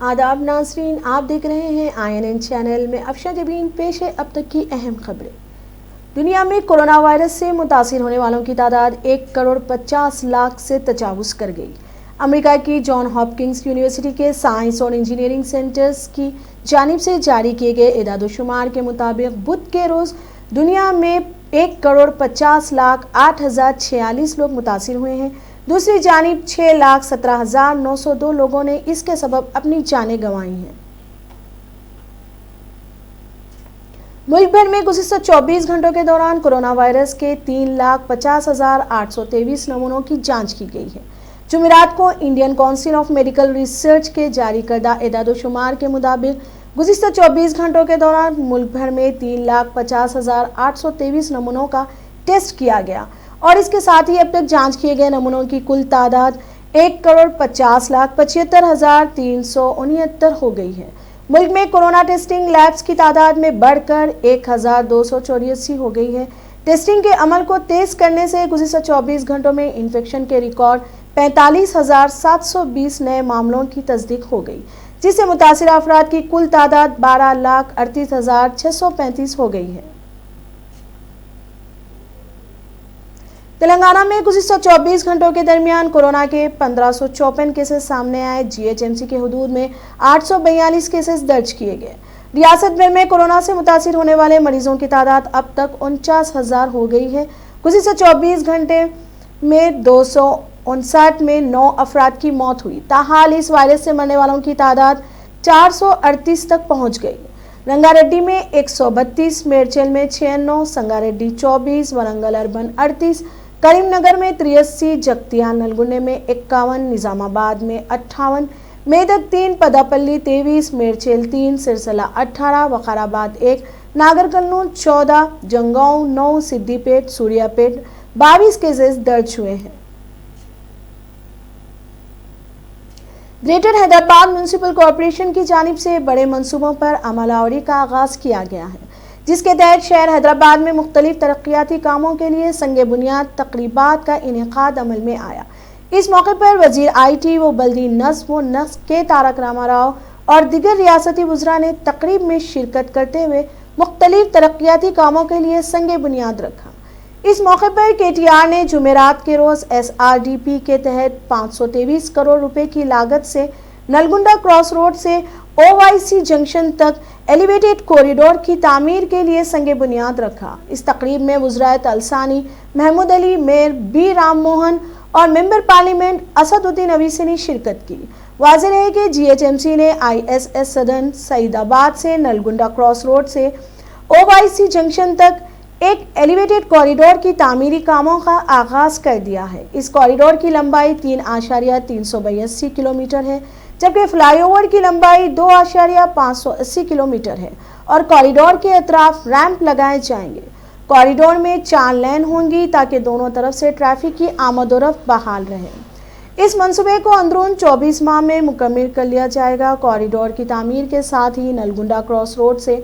आदाब नाज़रीन, आप देख रहे हैं INN चैनल में अफशा जबीन। पेश है अब तक की अहम खबरें। दुनिया में कोरोना वायरस से मुतासिर होने वालों की तादाद 1,50,00,000 से तजावुज़ कर गई। अमेरिका की जॉन हॉपकिंस यूनिवर्सिटी के साइंस और इंजीनियरिंग सेंटर्स की जानिब से जारी किए गए एदाद-ओ-शुमार के मुताबिक बुध के रोज़ दुनिया में 1,50,08,046 लोग मुतासिर हुए हैं। दूसरी जानिब 6,17,902 लोगों ने इसके सबब अपनी जानें गंवाई हैं। मुल्क भर में गुज़िश्ता 24 घंटों के दौरान कोरोना वायरस के 3,50,823 नमूनों की जांच की गई है। जुमेरात को Indian council of medical research के जारी करदा एदाद-ओ-शुमार के मुताबिक गुज़िश्ता 24 घंटों के दौरान मुल्क भर में 3,50,823 नमूनों का टेस्ट किया गया और इसके साथ ही अब तक जांच किए गए नमूनों की कुल तादाद 1,50,75,369 हो गई है। मुल्क में कोरोना टेस्टिंग लैब्स की तादाद में बढ़कर 1,284 हो गई है। टेस्टिंग के अमल को तेज करने से गुज़िश्ता 24 घंटों में इन्फेक्शन के रिकॉर्ड 45,720 नए मामलों की तस्दीक हो गई, जिससे मुतासिर अफराद की कुल तादाद 12,38,635 हो गई है। तेलंगाना में गुज़िश्ता 24 घंटों के दरमियान कोरोना के 1554 केसेस सामने आए। GHMC के हुदूद में 842 केसेस दर्ज किए गए। रियासत भर में कोरोना से मुतासिर होने वाले मरीजों की तादाद अब तक 49,000 हो गई है। गुज़िश्ता 24 घंटे में 259 में 9 अफराद की मौत हुई। ताहाल इस वायरस से मरने वालों की तादाद 438 तक पहुँच गई। रंगारेड्डी में 132, मेडचल में 96, संगारेड्डी 24, वरंगल अर्बन 38, करीमनगर में 83, जगतियाल नलगुंडे में 51, निजामाबाद में 58, मेदक 3, पदापल्ली 23, मेडचल 3, सिरसला 18, वकाराबाद 1, नागरकर्नूल 14, जंगांव 9, सिद्दीपेट सूर्यापेट 22 केसेस दर्ज हुए हैं। ग्रेटर हैदराबाद म्यूनिसिपल कॉरपोरेशन की जानिब से बड़े मंसूबों पर अमलावरी का आगाज किया गया है, जिसके तहत शहर हैदराबाद में मुख्तलिफ तरक्याती कामों के लिए संगे बुनियाद तकरीबात का इनेकाद अमल में आया। इस मौके पर वजीर IT व बल्दी नस्ब व नस्ब के तारक रामाराव और दिगर रियासती वज़रा ने तकरीब में शिरकत करते हुए मुख्तलिफ तरक्याती कामों के लिए संगे बुनियाद रखा। इस मौके पर KTR ने जुमेरात के रोज़ SRDP के तहत 523 करोड़ रुपए की लागत से नलगुंडा क्रॉस रोड से OYC जंक्शन तक एलिवेटेड कॉरिडोर की तामीर के लिए संगे बुनियाद रखा। इस तकरीब में वज़राए तलसानी महमूद अली, मेयर B राम मोहन और मेंबर पार्लियामेंट असदुद्दीन अवीसी ने शिरकत की। वाज़ेह है कि GHMC ने ISS सदन सईदाबाद से नलगुंडा क्रॉस रोड से OYC जंक्शन तक एक एलिवेटेड कॉरिडोर की तामीरी कामों का आगाज कर दिया है। इस कॉरिडोर की लंबाई 3.382 किलोमीटर है, जबकि फ्लाईओवर की लंबाई 2.580 किलोमीटर है और कॉरिडोर के अतराफ रैंप लगाए जाएंगे। कॉरिडोर में 4 लेन होंगी ताकि दोनों तरफ से ट्रैफिक की आमदोरफ्त बहाल रहे। इस मंसूबे को अंदरून 24 माह में मुकम्मल कर लिया जाएगा। कॉरिडोर की तामीर के साथ ही नलगुंडा क्रॉस रोड से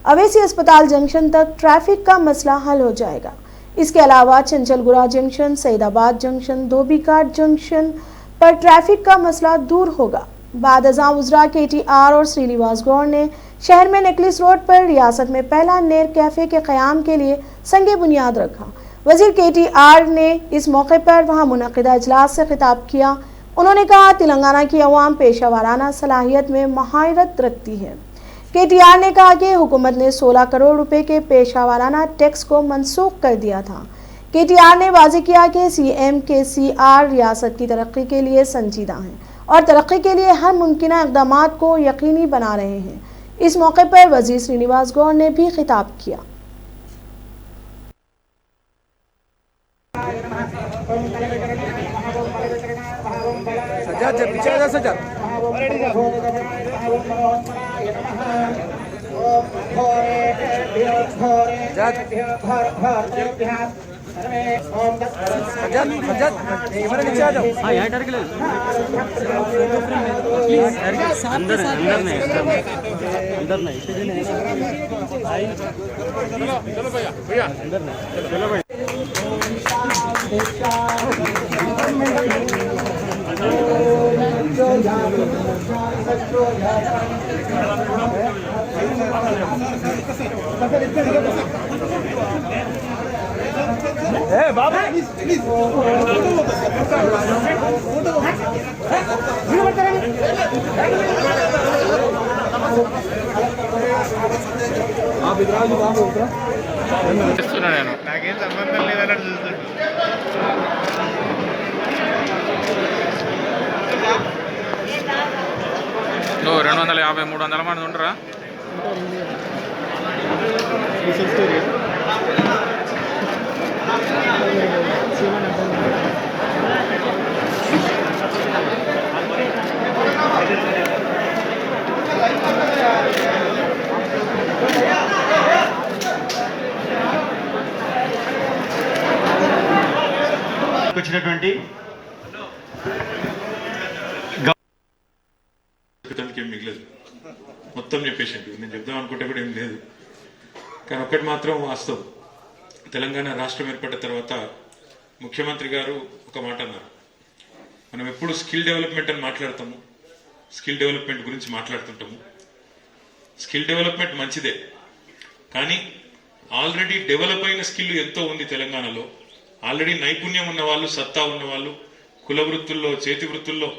अवेसी अस्पताल जंक्शन तक ट्रैफिक का मसला हल हो जाएगा। इसके अलावा Chanchalguda junction, Saidabad junction, Dhobighat junction पर ट्रैफिक का मसला दूर होगा। बाद अज़ां वज़रा KTR और श्रीनिवास गौड़ ने शहर में नेकलेस रोड पर रियासत में पहला नेर कैफ़े के क़याम के लिए संगे बुनियाद रखा। वज़ीर KTR ने इस मौके पर वहां मुनक़िदा इजलास से खिताब किया। उन्होंने कहा, तेलंगाना की अवाम पेशा वाराना सलाहियत में महारत रखती है। KTR ने कहा कि हुकूमत ने 16 करोड़ रुपए के पेशा वाराना टैक्स को मनसूख कर दिया था। KTR ने वाज़ेह किया कि CM KCR रियासत की तरक्की के लिए संजीदा हैं और तरक्की के लिए हर मुमकिना इक़दामात को यकीनी बना रहे हैं। इस मौके पर वज़ीर श्रीनिवास गौड़ ने भी खिताब किया। अंदर नहीं चलो भैया चलो भैया నేను నాకేం సంబంధం లేదని చూస్తాను. నువ్వు 250 300 మంది ఉంటారా? వచ్చినటువంటి ఏం మిగలేదు, మొత్తం చెప్పేసిండు. నేను చెప్దాం అనుకుంటే కూడా ఏం లేదు. కానీ ఒక్కటి మాత్రం వాస్తవం, తెలంగాణ రాష్ట్రం ఏర్పడిన తర్వాత ముఖ్యమంత్రి గారు ఒక మాట అన్నారు, మనం ఎప్పుడు స్కిల్ డెవలప్మెంట్ అని మాట్లాడతాము, స్కిల్ డెవలప్మెంట్ గురించి మాట్లాడుతుంటాము. స్కిల్ డెవలప్మెంట్ మంచిదే, కానీ ఆల్రెడీ డెవలప్ అయిన స్కిల్ ఎంతో ఉంది తెలంగాణలో. ఆల్రెడీ నైపుణ్యం ఉన్న వాళ్ళు, సత్తా ఉన్న వాళ్ళు, కుల వృత్తుల్లో, చేతి వృత్తుల్లో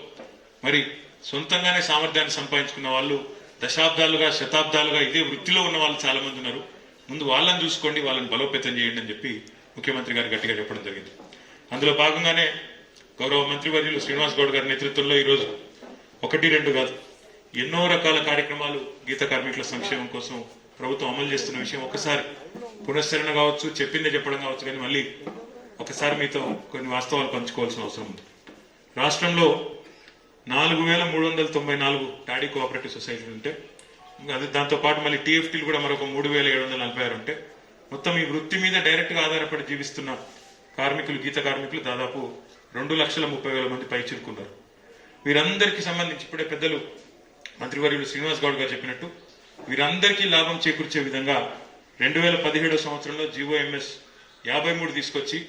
మరి సొంతంగానే సామర్థ్యాన్ని సంపాదించుకున్న వాళ్ళు దశాబ్దాలుగా, శతాబ్దాలుగా ఇదే వృత్తిలో ఉన్న వాళ్ళు చాలా మంది ఉన్నారు. ముందు వాళ్ళని చూసుకోండి, వాళ్ళని బలోపేతం చేయండి అని చెప్పి ముఖ్యమంత్రి గారు గట్టిగా చెప్పడం జరిగింది. అందులో భాగంగానే గౌరవ మంత్రివర్యులు శ్రీనివాస్ గౌడ్ గారి నేతృత్వంలో ఈరోజు 1-2 కాదు, ఎన్నో రకాల కార్యక్రమాలు గీత కార్మికుల సంక్షేమం కోసం ప్రభుత్వం అమలు చేస్తున్న విషయం ఒకసారి పునశ్చరణ కావచ్చు, చెప్పిందే చెప్పడం కావచ్చు, కానీ మళ్ళీ ఒకసారి మీతో కొన్ని వాస్తవాలు పంచుకోవాల్సిన అవసరం ఉంది. రాష్ట్రంలో 4394 టాడీ కోఆపరేటివ్ సొసైటీలు ఉంటే, అది దాంతోపాటు మళ్ళీ టీఎఫ్టీలు కూడా మరొక 3746 ఉంటే, మొత్తం ఈ వృత్తి మీద డైరెక్ట్గా ఆధారపడి జీవిస్తున్న కార్మికులు, గీత కార్మికులు దాదాపు 2,30,000 మంది పై చిరుకున్నారు. వీరందరికీ సంబంధించి ఇప్పుడే పెద్దలు మంత్రివర్యులు శ్రీనివాస్ గౌడ్ గారు చెప్పినట్టు వీరందరికీ లాభం చేకూర్చే విధంగా 2017 సంవత్సరంలో జీవోఎంఎస్ 53 తీసుకొచ్చి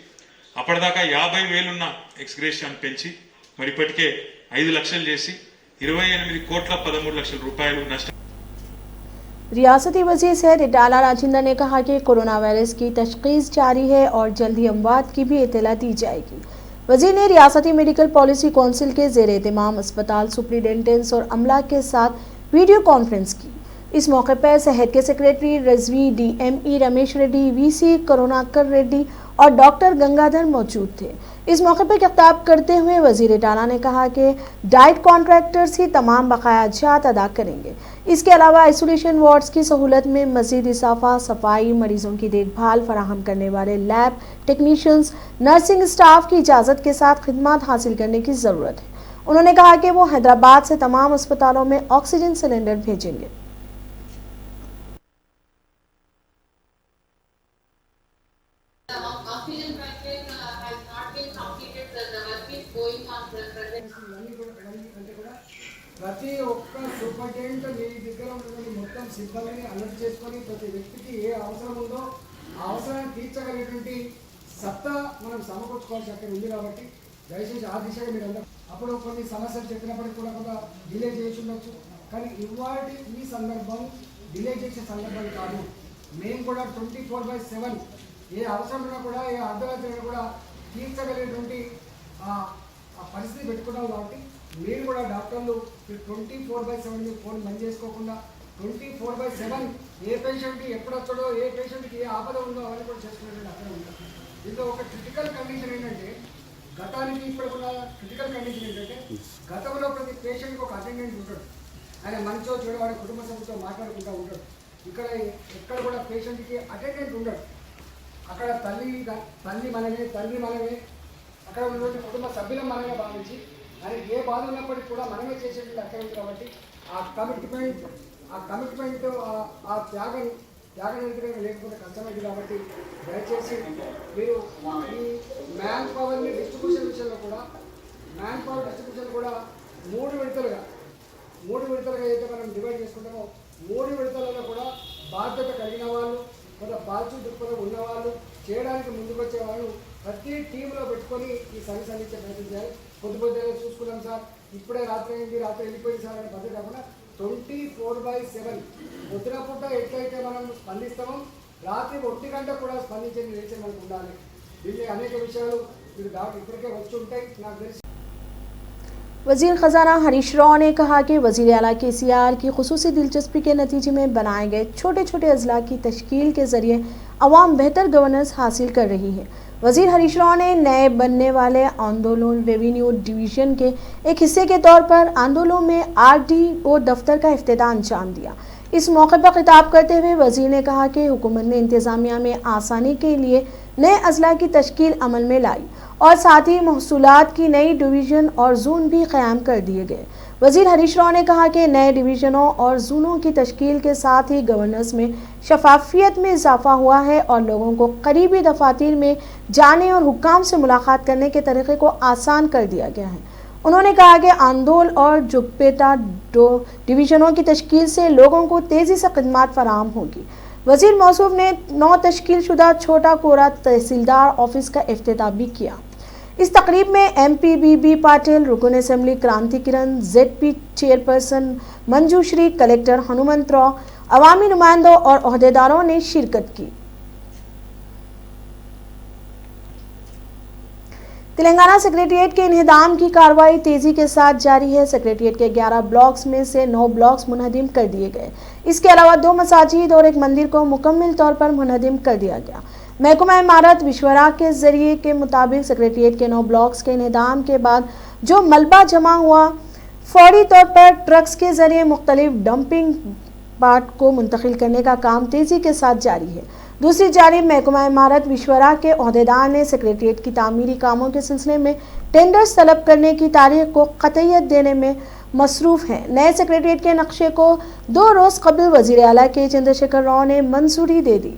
అప్పటిదాకా 50,000 ఉన్న ఎక్స్గ్రేషియాన్ని పెంచి మరి ఇప్పటికే 5 లక్షలు చేసి 28 కోట్ల 13 లక్షల రూపాయలు నష్టం. रियासती वजीर सेहत इटाला राजेंद्र ने कहा कि कोरोना वायरस की तशखीस जारी है और जल्द ही अमवात की भी इत्तला दी जाएगी। वजीर ने रियासती मेडिकल पॉलिसी काउंसिल के जेर एहतमाम अस्पताल सुप्रिंटेंडेंट्स और अमला के साथ वीडियो कॉन्फ्रेंस की। इस मौके पर सेहत के secretary Rizvi, DME Ramesh Reddy, VC Karunakar Reddy और डॉक्टर गंगाधर मौजूद थे। इस मौके पर खिताब करते हुए वजीर इटाला ने कहा कि डाइट कॉन्ट्रैक्टर्स ही तमाम बकायाजात अदा करेंगे। इसके अलावा आइसोलेशन वार्ड्स की सहूलत में मजीद इजाफा, सफाई, मरीजों की देखभाल फराहम करने वाले लैब टेक्नीशियंस, नर्सिंग स्टाफ की इजाज़त के साथ खिदमत हासिल करने की ज़रूरत है। उन्होंने कहा कि वो हैदराबाद से तमाम अस्पतालों में ऑक्सीजन सिलेंडर भेजेंगे। ప్రతి ఒక్క సూపరింటెండెంట్ మీ దగ్గర ఉన్నటువంటి మొత్తం సిబ్బందిని అలర్ట్ చేసుకొని ప్రతి వ్యక్తికి ఏ అవసరం ఉందో ఆ అవసరాన్ని తీర్చగలిగేటువంటి సత్తా మనం సమకూర్చుకోవాల్సి అక్కడ ఉంది. కాబట్టి దయచేసి ఆ దిశగా మీరు అందరూ అప్పుడు కొన్ని సమస్యలు చెప్పినప్పటికీ కూడా కొంత డిలే చేసి ఉండొచ్చు, కానీ ఇవాటి ఈ సందర్భం డిలే చేసే సందర్భం కాదు. మేము కూడా 24/7 ఏ అవసరం ఉన్నా కూడా, ఏ అర్ధరాత్రి కూడా తీర్చగలిగేటువంటి పరిస్థితి పెట్టుకున్నాం. కాబట్టి మీరు కూడా డాక్టర్లు 24/7 మీరు ఫోన్ బంద్ చేసుకోకుండా 24/7 ఏ పేషెంట్కి ఎప్పుడు వచ్చాడో, ఏ పేషెంట్కి ఏ ఆపద ఉందో అవన్నీ కూడా చేసుకునేటువంటి అక్కడ ఉంటారు. దీంతో ఒక క్రిటికల్ కండిషన్ ఏంటంటే, గతానికి ఇప్పుడున్న క్రిటికల్ కండిషన్ ఏంటంటే, గతంలో ప్రతి పేషెంట్కి ఒక అటెండెంట్ ఉంటాడు. ఆయన మంచో చెడు వాడి కుటుంబ సభ్యులతో మాట్లాడుకుంటూ ఉంటాడు. ఇక్కడ ఎక్కడ కూడా పేషెంట్కి అటెండెంట్ ఉండడు. అక్కడ తల్లి మనమే, తండ్రి మనమే, అక్కడ ఉన్నటువంటి కుటుంబ సభ్యుల మనమే భావించి ఆయనకి ఏ బాధ ఉన్నప్పటికీ కూడా మనమే చేసేటువంటి అక్కడ ఉంది. కాబట్టి ఆ కమిట్మెంట్ ఆ త్యాగం లేకపోతే కష్టమైంది. కాబట్టి దయచేసి మీరు ఈ మ్యాన్ పవర్ని డిస్ట్రిబ్యూషన్ విషయంలో కూడా, మ్యాన్ పవర్ డిస్ట్రిబ్యూషన్ కూడా 3 విడతలుగా అయితే మనం డివైడ్ చేసుకుంటామో 3 విడతలలో కూడా బాధ్యత కలిగిన వాళ్ళు, కొంత బాధ్యత దృక్పథం ఉన్నవాళ్ళు, చేయడానికి ముందుకు వచ్చే వాళ్ళు ప్రతి టీంలో పెట్టుకొని తీసుకొని ఈ సర్వీస్ అందించే ప్రయత్నం చేయాలి. పొద్దుపొద్దునే చూసుకున్నాం సార్, ఇప్పుడే రాత్రి అయింది, రాత్రి వెళ్ళిపోయింది సార్ అనే పద్ధతి కాకుండా 24/7 పొద్దున పూట ఎట్లయితే మనం స్పందిస్తామో రాత్రి 1 గంట కూడా స్పందించే నేచర్ మనకు ఉండాలి. దీన్ని అనేక విషయాలు మీరు ఇప్పటికే వచ్చి ఉంటాయి నాకు తెలిసి. वजीर ख़जाना हरीश राव ने कहा कि वज़ीर आला KCR की खुसूसी दिलचस्पी के नतीजे में बनाए गए छोटे छोटे अजला की तश्कील के ज़रिए अवाम बेहतर गवर्नेंस हासिल कर रही है। वज़ीर हरीश राव ने नए बनने वाले आंदोलन रेवेन्यू डिवीज़न के एक हिस्से के तौर पर आंदोलन में RDO दफ्तर का इफ्तिताह अंजाम दिया। इस मौके पर खिताब करते हुए वज़ीर ने कहा कि हुकूमत ने इंतज़ामिया में आसानी के लिए नए अजला की तश्कील अमल में लाई और साथ ही महसूलात की नई डिवीज़न और जोन भी क़याम कर दिए गए। वज़ीर हरीश राव ने कहा कि नए डिवीज़नों और जोनों की तश्कील के साथ ही गवर्नेंस में शफाफियत में इजाफा हुआ है और लोगों को करीबी दफातर में जाने और हुक्काम से मुलाकात करने के तरीक़े को आसान कर दिया गया है। उन्होंने कहा कि आंदोल और जुगपेटा डिवीज़नों की तश्कील से लोगों को तेज़ी से खिदमत फराहम होगी। वज़ीर मौसूफ ने 9 तश्कील शुदा छोटा कोरा तहसीलदार ऑफिस का इफ्तिताह भी किया। इस तकरीब में MPBB पाटिल, रुकन assembly Kranti Kiran, ZP chairperson Manjushri, collector Hanumanth Rao, अवामी नुमाइंदों और ओहदेदारों ने शिरकत की। तेलंगाना सेक्रेटेरिएट के इन्हिदाम की कार्रवाई तेजी के साथ जारी है। सेक्रेटेरिएट के 11 ब्लॉक्स में से 9 ब्लॉक्स मुनहदिम कर दिए गए। इसके अलावा 2 मसाजिद और 1 मंदिर को मुकम्मल तौर पर मुनहदिम कर दिया गया। महकमा इमारत विश्वरा के जरिए के मुताबिक सेक्रेटेरिएट के 9 ब्लॉक्स के इन्हिदाम के बाद जो मलबा जमा हुआ फौरी तौर पर ट्रक्स के जरिए मुख्तलिफ डंपिंग पार्ट को मुंतकिल करने का काम तेजी के साथ जारी है। दूसरी जानिब महकमा इमारत विश्वरा के ओहदेदार ने सेक्रेटेरिएट की तामीरी कामों के सिलसिले में टेंडर्स तलब करने की तारीख को कतईयत देने में मसरूफ हैं। नए सेक्रेटेरिएट के नक्शे को 2 रोज़ कबल वज़ीर आला के चंद्रशेखर राव ने मंजूरी दे दी।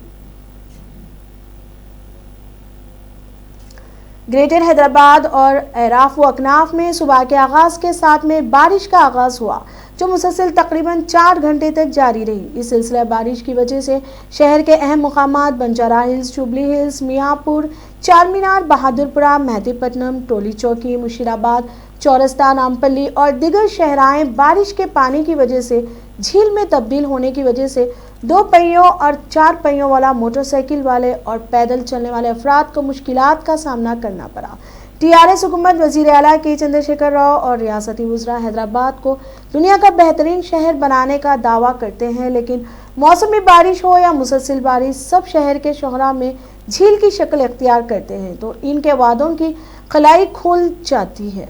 ग्रेटर हैदराबाद और एराफ व अकनाफ में सुबह के आगाज़ के साथ में बारिश का आगाज़ हुआ जो मुसलसल तकरीबन 4 घंटे तक जारी रही। इस सिलसिला बारिश की वजह से शहर के अहम मुकामात Banjara hills, Jubilee hills, Miyapur, Charminar, Bahadurpura, Mehdipatnam, Toli Chowki, Musheerabad, चौरस्ता, नामपल्ली और दिगर शहराएँ बारिश के पानी की वजह से झील में तब्दील होने की वजह से 2 पहियों और 4 पहियों वाला मोटरसाइकिल वाले और पैदल चलने वाले अफराद को मुश्किलात का सामना करना पड़ा। TRS हुकूमत वज़ीर आला के चंद्रशेखर राव और रियासती वज़रा हैदराबाद को दुनिया का बेहतरीन शहर बनाने का दावा करते हैं, लेकिन मौसमी बारिश हो या मुसलसल बारिश, सब शहर के शोहरा में झील की शक्ल इख्तियार करते हैं तो इनके वादों की खलाई खुल जाती है।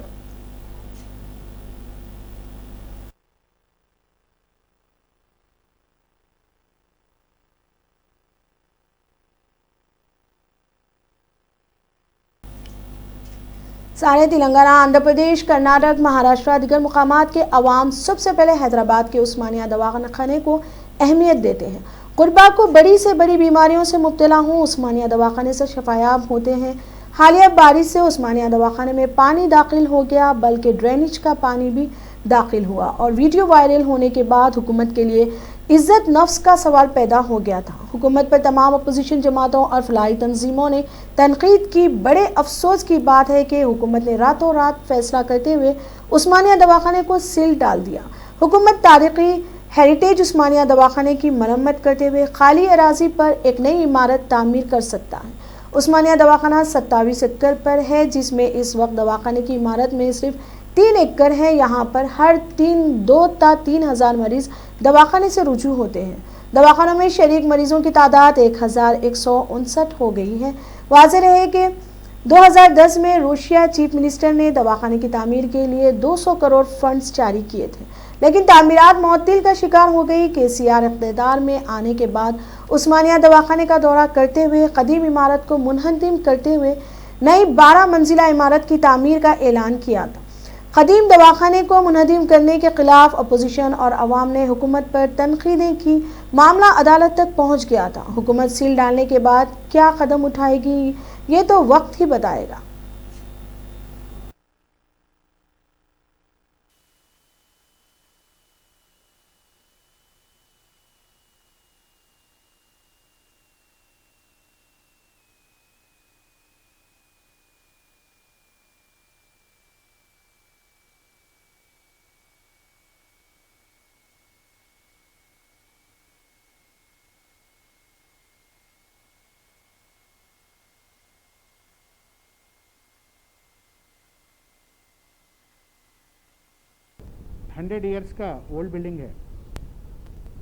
सारे तेलंगाना, आंध्र प्रदेश, कर्नाटक, महाराष्ट्र, दिगर मुकामात के अवाम सबसे पहले हैदराबाद के उस्मानिया दवाखाने को अहमियत देते हैं। गुरबा को बड़ी से बड़ी बीमारियों से मुब्तला हों, उस्मानिया दवाखाने से शफायाब होते हैं। हालिया बारिश से उस्मानिया दवाखाने में पानी दाखिल हो गया, बल्कि ड्रेनेज का पानी भी दाखिल हुआ और वीडियो वायरल होने के बाद हुकूमत के लिए इज्जत नफ्स का सवाल पैदा हो गया था। हुकूमत पर तमाम अपोजिशन जमातों और फलाही तंजीमों ने तनकीद की। बड़े अफसोस की बात है कि हुकूमत ने रातों रात फैसला करते हुए उस्मानिया दवाखाने को सील डाल दिया। हुकूमत तारीखी हेरिटेज उस्मानिया दवाखाने की मरम्मत करते हुए खाली अराजी पर एक नई इमारत तामीर कर सकता है। उस्मानिया दवाखाना 27 एकड़ पर है, जिसमें इस वक्त दवाखाने की इमारत में सिर्फ 3 एकड़ है। यहाँ पर हर 2 ता 3 हज़ार मरीज दवाखाने से रुजू होते हैं। दवाखानों में शरीक मरीजों की तादाद 1159 हो गई है। वाज़ेह रहे कि 2010 में रूसिया चीफ मिनिस्टर ने दवाखाने की तामीर के लिए 200 करोड़ फंड्स जारी किए थे, लेकिन तामीरात मुअत्तिल का शिकार हो गई। KCR इक़्तिदार में आने के बाद उस्मानिया दवाखाने का दौरा करते हुए कदीम इमारत को मुनहदिम करते हुए नई 12 मंजिला इमारत की तामीर का ऐलान किया था। कदीम दवाखाने को मुनहदिम करने के खिलाफ अपोजिशन और अवाम ने हुकूमत पर तनकीदें की। मामला अदालत तक पहुंच गया था। हुकूमत सील डालने के बाद क्या कदम उठाएगी ये तो वक्त ही बताएगा। 100 इयर्स का ओल्ड बिल्डिंग है।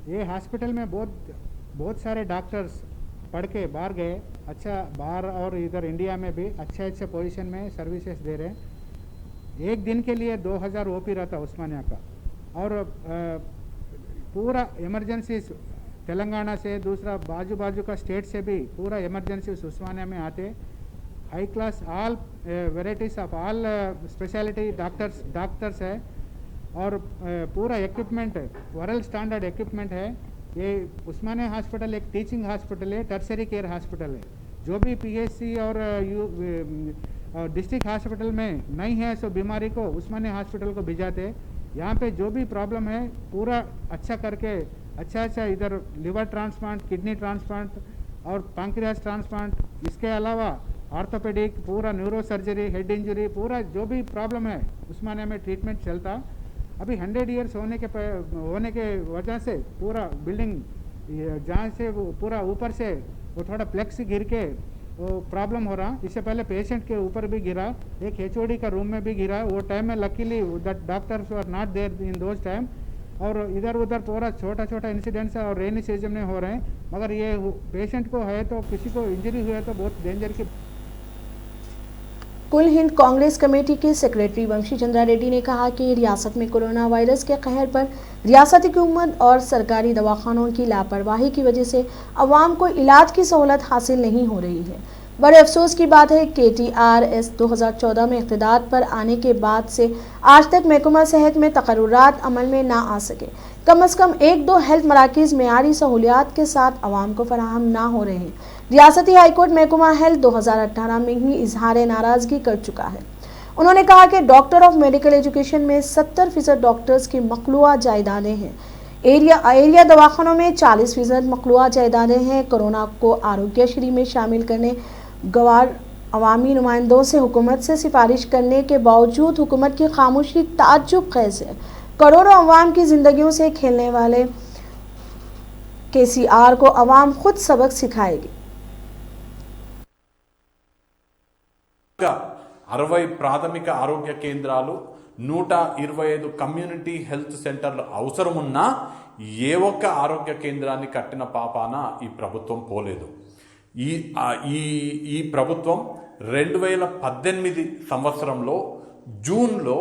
ये हॉस्पिटल में बहुत सारे डॉक्टर्स पढ़ के बाहर गए, अच्छा बाहर और इधर इंडिया में भी अच्छे पोजीशन में सर्विसेज दे रहे हैं। एक दिन के लिए 2000 ओपी रहता उस्मानिया का, और पूरा इमरजेंसी तेलंगाना से दूसरा बाजू का स्टेट से भी पूरा इमरजेंसी उस्मानिया में आते। High class all varieties of all speciality doctors है, और पूरा इक्विपमेंट वर्ल्ड स्टैंडर्ड इक्विपमेंट है। ये उस्मानिया हॉस्पिटल एक टीचिंग हॉस्पिटल है, टर्सरी केयर हॉस्पिटल है। जो भी पीएचसी और डिस्ट्रिक्ट हॉस्पिटल में नहीं है सो बीमारी को उस्मानिया हॉस्पिटल को भिजाते। यहाँ पे जो भी प्रॉब्लम है पूरा अच्छा करके अच्छा इधर लिवर ट्रांसप्लांट, किडनी ट्रांसप्लांट और पैंक्रियास ट्रांसप्लांट, इसके अलावा ऑर्थोपेडिक, पूरा न्यूरो सर्जरी, हेड इंजरी, पूरा जो भी प्रॉब्लम है उस्मानिया में ट्रीटमेंट चलता। अभी 100 इयर्स होने के वजह से पूरा बिल्डिंग जहाँ से वो पूरा ऊपर से वो थोड़ा फ्लेक्स गिर के वो प्रॉब्लम हो रहा। इससे पहले पेशेंट के ऊपर भी गिरा, एक एचओडी का रूम में भी गिरा। वो टाइम में luckily that doctors were not there in those time. और इधर उधर पूरा छोटा इंसिडेंट्स है और रेनी सीजन में हो रहे हैं, मगर ये पेशेंट को है तो किसी को इंजरी हुई है तो बहुत डेंजर की। कुल हिंद कांग्रेस कमेटी के सेक्रेटरी वंशी चंद्रा रेड्डी ने कहा कि रियासत में कोरोना वायरस के कहर पर रियासती हुकूमत और सरकारी दवाखानों की लापरवाही की वजह से अवाम को इलाज की सहूलत हासिल नहीं हो रही है। बड़े अफसोस की बात है कि TRS 2014 में इक़्तिदार पर आने के बाद से आज तक महकमा सेहत में तकर्रुरात अमल में ना आ सके। कम अज़ कम 1-2 हेल्थ मराकीज़ मेयारी सहूलियात के साथ अवाम को फराहम ना हो रहे हैं। रियासती हाईकोर्ट महकमा हेल्थ 2018 में ही इजहार नाराज़गी कर चुका है। उन्होंने कहा कि डॉक्टर ऑफ मेडिकल एजुकेशन में 70% डॉक्टर्स की मखलूआ जायदादें हैं। एरिया दवाखानों में 40% मखलूआ जायदादें हैं। कोरोना को आरोग्यश्री में शामिल करने गवार अवामी नुमाइंदों से हुकूमत से सिफारिश करने के बावजूद हुकूमत की खामोशी ताज्जुब खेज़ है। करोड़ों अवाम की जिंदगियों से खेलने वाले KCR को अवाम खुद सबक सिखाएगी। 60 ప్రాథమిక ఆరోగ్య కేంద్రాలు 125 కమ్యూనిటీ హెల్త్ సెంటర్లు అవసరం ఉన్నా ఏ ఒక్క ఆరోగ్య కేంద్రాన్ని కట్టిన పాపాన ఈ ప్రభుత్వం పోలేదు. ఈ ప్రభుత్వం 2018 సంవత్సరంలో జూన్లో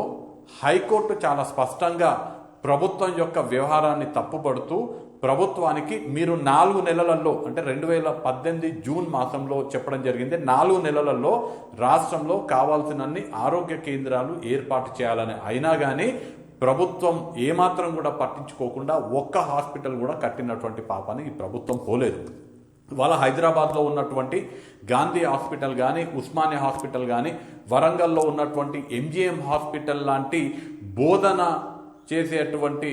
హైకోర్టు చాలా స్పష్టంగా ప్రభుత్వం యొక్క వ్యవహారాన్ని తప్పుపడుతూ ప్రభుత్వానికి మీరు 4 నెలలలో అంటే 2018 జూన్ మాసంలో చెప్పడం జరిగింది, 4 నెలలలో రాష్ట్రంలో కావాల్సినన్ని ఆరోగ్య కేంద్రాలు ఏర్పాటు చేయాలని. అయినా కానీ ప్రభుత్వం ఏమాత్రం కూడా పట్టించుకోకుండా ఒక్క హాస్పిటల్ కూడా కట్టినటువంటి పాపాన్ని ఈ ప్రభుత్వం పోలేదు. ఇవాళ హైదరాబాద్లో ఉన్నటువంటి గాంధీ హాస్పిటల్ కానీ, ఉస్మానియా హాస్పిటల్ కానీ, వరంగల్లో ఉన్నటువంటి MGM హాస్పిటల్ లాంటి బోధన చేసేటువంటి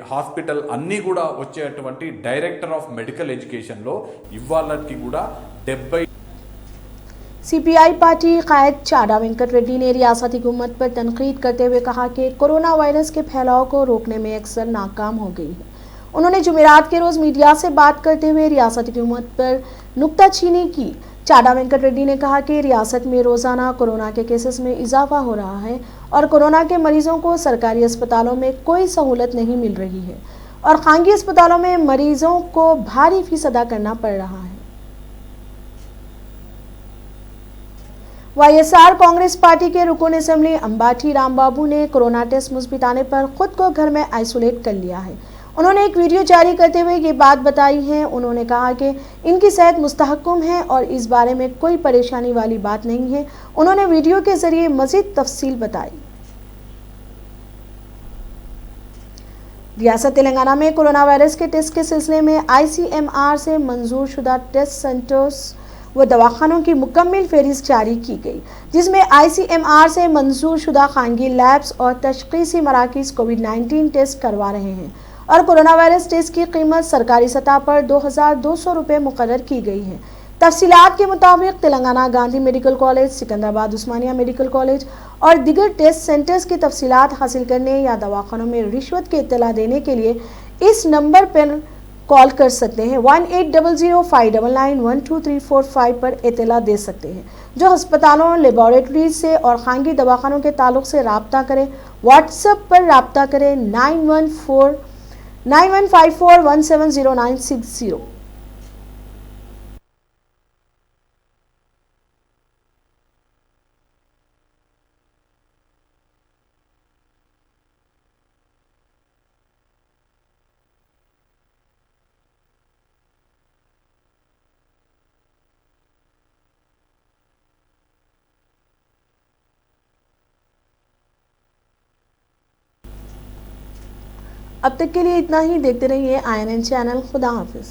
హాస్పిటల్ అన్నీ కూడా వచ్చేటువంటి డైరెక్టర్ ఆఫ్ మెడికల్ ఎడ్యుకేషన్లో ఇవాళకి కూడా 70। CPI पार्टी कायद चाडा वेंकट रेड्डी ने रियासती हुकूमत पर तनकीद करते हुए कहा कि कोरोना वायरस के फैलाव को रोकने में अक्सर नाकाम हो गई है। उन्होंने जुमेरात के रोज़ मीडिया से बात करते हुए रियासती हुकूमत पर नुक्ताचीनी की। चाडा वेंकट रेड्डी ने कहा कि रियासत में रोज़ाना कोरोना के केसेस में इजाफा हो रहा है और कोरोना के मरीजों को सरकारी अस्पतालों में कोई सहूलत नहीं मिल रही है और खानगी अस्पतालों में मरीजों को भारी फीस अदा करना पड़ रहा है। YSR कांग्रेस पार्टी के रुकन असेंबली अंबाठी रामबाबू ने कोरोना टेस्ट मुस्बित आने पर खुद को घर में आइसोलेट कर लिया है। उन्होंने एक वीडियो जारी करते हुए ये बात बताई है। उन्होंने कहा कि इनकी सेहत मुस्तहकम है और इस बारे में कोई परेशानी वाली बात नहीं है। उन्होंने वीडियो के जरिए मजीद तफसील बताई। रियासत तेलंगाना में कोरोना वायरस के टेस्ट के सिलसिले में ICMR से मंजूर शुदा टेस्ट सेंटर्स व दवाखानों की मुकम्मल फहरिस्त जारी की गई, जिसमें ICMR से मंजूर शुदा खानगी लैब्स और तशखीसी मराकीज़ कोविड-19 टेस्ट करवा रहे हैं और कोरोना वायरस टेस्ट की कीमत सरकारी सतह पर 2200 रुपये मुकर्रर की गई है। तफसीलात के मुताबिक तेलंगाना गांधी मेडिकल कॉलेज, सिकंदराबाद उस्मानिया मेडिकल कॉलेज और दिगर टेस्ट सेंटर्स की तफसीलात हासिल करने या दवाखानों में रिश्वत की इत्तला देने के लिए इस नंबर पर कॉल कर सकते हैं। 1800-599-12345 पर इत्तला दे सकते हैं। जो अस्पतालों, लेबोरेटरीज से और खानगी दवाखानों के ताल्लुक से रब्ता करें, व्हाट्सएप पर रब्ता करें 9154170960। अब तक के लिए इतना ही। देखते रहिए INN चैनल। खुदा हाफिज।